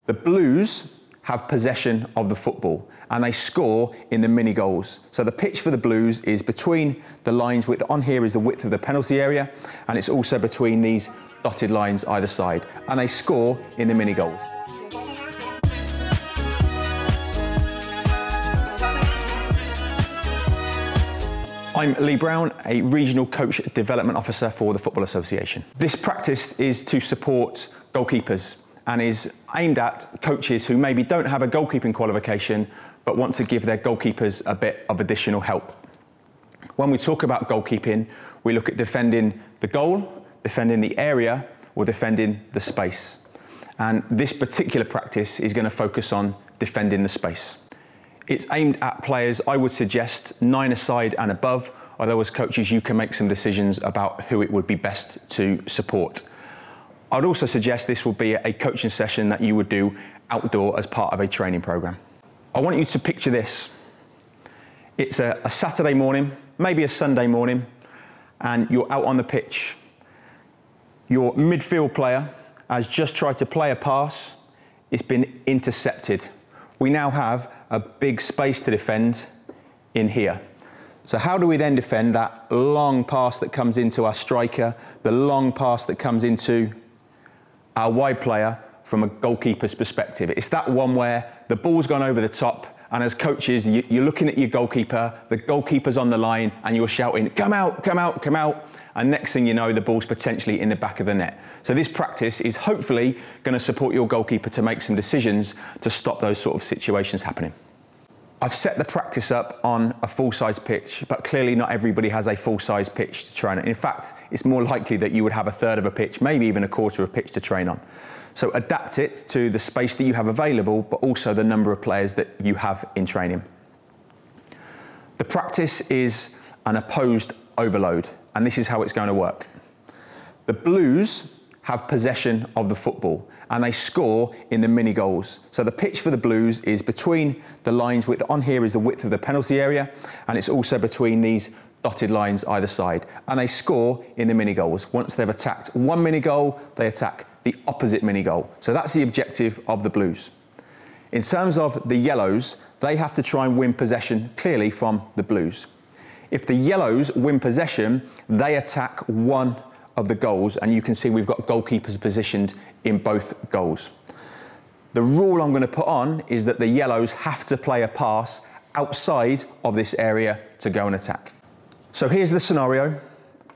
The Blues have possession of the football and they score in the mini goals. So the pitch for the Blues is between the lines, on here is the width of the penalty area, and it's also between these dotted lines either side, and they score in the mini goals. I'm Lee Brown, a Regional Coach Development Officer for the Football Association. This practice is to support goalkeepers and is aimed at coaches who maybe don't have a goalkeeping qualification but want to give their goalkeepers a bit of additional help. When we talk about goalkeeping, we look at defending the goal, defending the area, or defending the space. And this particular practice is going to focus on defending the space. It's aimed at players, I would suggest, 9-a-side and above, although as coaches you can make some decisions about who it would be best to support. I'd also suggest this will be a coaching session that you would do outdoor as part of a training program. I want you to picture this. It's a Saturday morning, maybe a Sunday morning, and you're out on the pitch. Your midfield player has just tried to play a pass. It's been intercepted. We now have a big space to defend in here. So how do we then defend that long pass that comes into our striker, the long pass that comes into our wide player from a goalkeeper's perspective? It's that one where the ball's gone over the top, and as coaches, you're looking at your goalkeeper, the goalkeeper's on the line, and you're shouting, come out, come out, come out. And next thing you know, the ball's potentially in the back of the net. So this practice is hopefully going to support your goalkeeper to make some decisions to stop those sort of situations happening. I've set the practice up on a full-size pitch, but clearly not everybody has a full-size pitch to train on. In fact, it's more likely that you would have a third of a pitch, maybe even a quarter of a pitch to train on. So adapt it to the space that you have available, but also the number of players that you have in training. The practice is an opposed overload, and this is how it's going to work. The Blues have possession of the football and they score in the mini goals. So the pitch for the Blues is between the lines, on here is the width of the penalty area, and it's also between these dotted lines either side, and they score in the mini goals. Once they've attacked one mini goal, they attack the opposite mini goal. So that's the objective of the Blues. In terms of the Yellows, they have to try and win possession clearly from the Blues. If the Yellows win possession, they attack one of the goals, and you can see we've got goalkeepers positioned in both goals. The rule I'm going to put on is that the Yellows have to play a pass outside of this area to go and attack. So here's the scenario.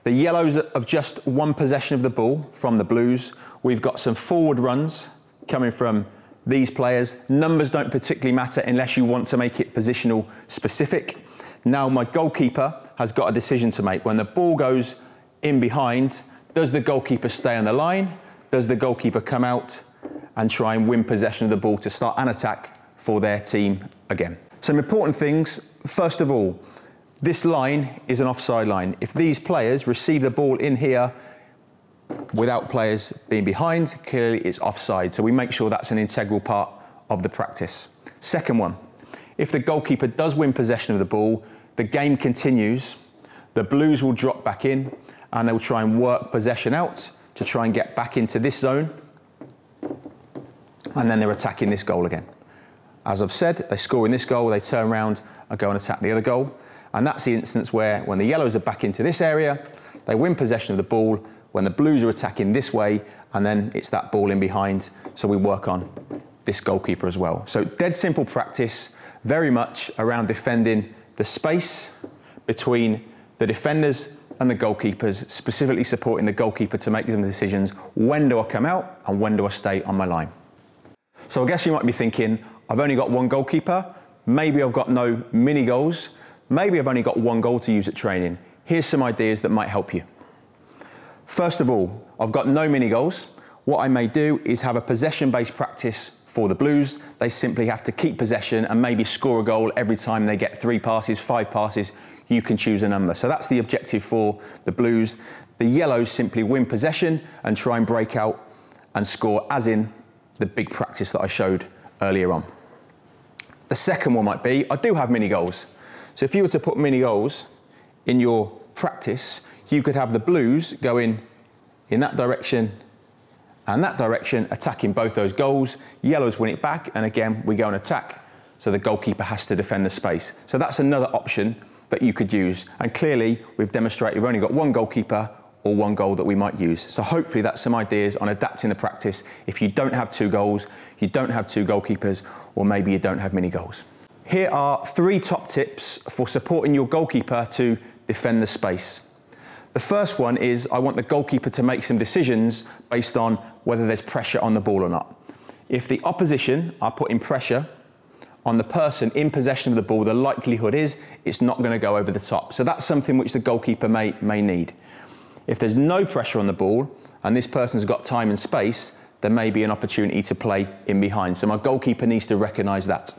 The Yellows have just one possession of the ball from the Blues. We've got some forward runs coming from these players. Numbers don't particularly matter unless you want to make it positional specific. Now my goalkeeper has got a decision to make. When the ball goes in behind, does the goalkeeper stay on the line? Does the goalkeeper come out and try and win possession of the ball to start an attack for their team again? Some important things. First of all, this line is an offside line. If these players receive the ball in here without players being behind, clearly it's offside. So we make sure that's an integral part of the practice. Second one, if the goalkeeper does win possession of the ball, the game continues. The Blues will drop back in and they'll try and work possession out to try and get back into this zone. And then they're attacking this goal again. As I've said, they score in this goal, they turn around and go and attack the other goal. And that's the instance where when the Yellows are back into this area, they win possession of the ball, when the Blues are attacking this way, and then it's that ball in behind. So we work on this goalkeeper as well. So dead simple practice, very much around defending the space between the defenders and the goalkeepers, specifically supporting the goalkeeper to make them decisions. When do I come out and when do I stay on my line? So I guess you might be thinking, I've only got one goalkeeper, maybe I've got no mini goals, maybe I've only got one goal to use at training. Here's some ideas that might help you. First of all, I've got no mini goals. What I may do is have a possession-based practice for the Blues. They simply have to keep possession and maybe score a goal every time they get 3 passes, 5 passes. You can choose a number. So that's the objective for the Blues. The Yellows simply win possession and try and break out and score, as in the big practice that I showed earlier on. The second one might be, I do have mini goals. So if you were to put mini goals in your practice, you could have the Blues going in that direction and that direction, attacking both those goals. Yellows win it back, and again, we go and attack. So the goalkeeper has to defend the space. So that's another option that you could use. And clearly, we've demonstrated we've only got one goalkeeper or one goal that we might use. So hopefully that's some ideas on adapting the practice if you don't have 2 goals, you don't have 2 goalkeepers, or maybe you don't have many goals. Here are 3 top tips for supporting your goalkeeper to defend the space. The first one is I want the goalkeeper to make some decisions based on whether there's pressure on the ball or not. If the opposition are putting pressure on the person in possession of the ball, the likelihood is it's not going to go over the top. So that's something which the goalkeeper may need. If there's no pressure on the ball and this person's got time and space, there may be an opportunity to play in behind. So my goalkeeper needs to recognise that.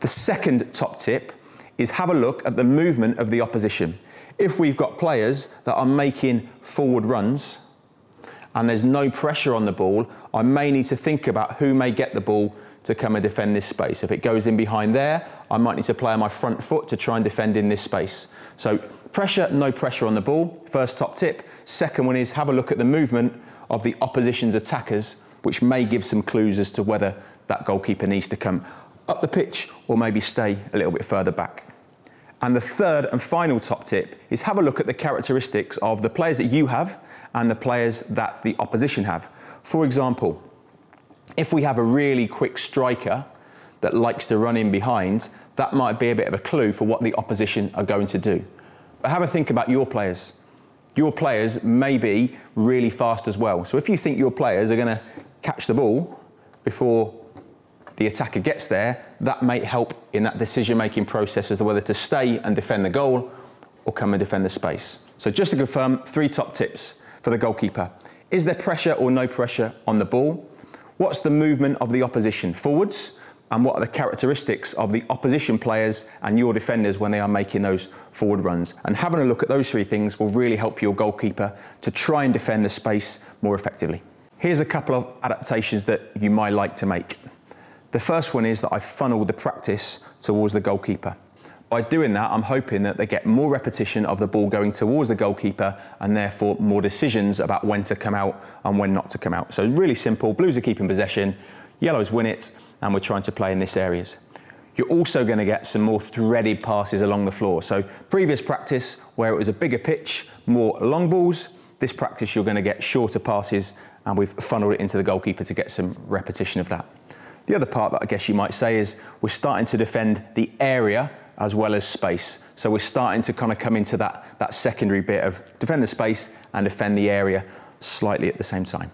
The second top tip is have a look at the movement of the opposition. If we've got players that are making forward runs and there's no pressure on the ball, I may need to think about who may get the ball to come and defend this space. If it goes in behind there, I might need to play on my front foot to try and defend in this space. So pressure, no pressure on the ball, first top tip. Second one is have a look at the movement of the opposition's attackers, which may give some clues as to whether that goalkeeper needs to come up the pitch or maybe stay a little bit further back. And the third and final top tip is have a look at the characteristics of the players that you have and the players that the opposition have. For example, if we have a really quick striker that likes to run in behind, that might be a bit of a clue for what the opposition are going to do. But have a think about your players. Your players may be really fast as well. So if you think your players are going to catch the ball before the attacker gets there, that may help in that decision-making process as to whether to stay and defend the goal or come and defend the space. So just to confirm, 3 top tips for the goalkeeper. Is there pressure or no pressure on the ball? What's the movement of the opposition forwards? And what are the characteristics of the opposition players and your defenders when they are making those forward runs? And having a look at those 3 things will really help your goalkeeper to try and defend the space more effectively. Here's a couple of adaptations that you might like to make. The first one is that I funnel the practice towards the goalkeeper. By doing that, I'm hoping that they get more repetition of the ball going towards the goalkeeper and therefore more decisions about when to come out and when not to come out. So really simple, blues are keeping possession, yellows win it, and we're trying to play in this areas. You're also going to get some more threaded passes along the floor. So previous practice where it was a bigger pitch, more long balls, this practice you're going to get shorter passes and we've funneled it into the goalkeeper to get some repetition of that. The other part that I guess you might say is we're starting to defend the area as well as space. So we're starting to kind of come into that secondary bit of defend the space and defend the area slightly at the same time.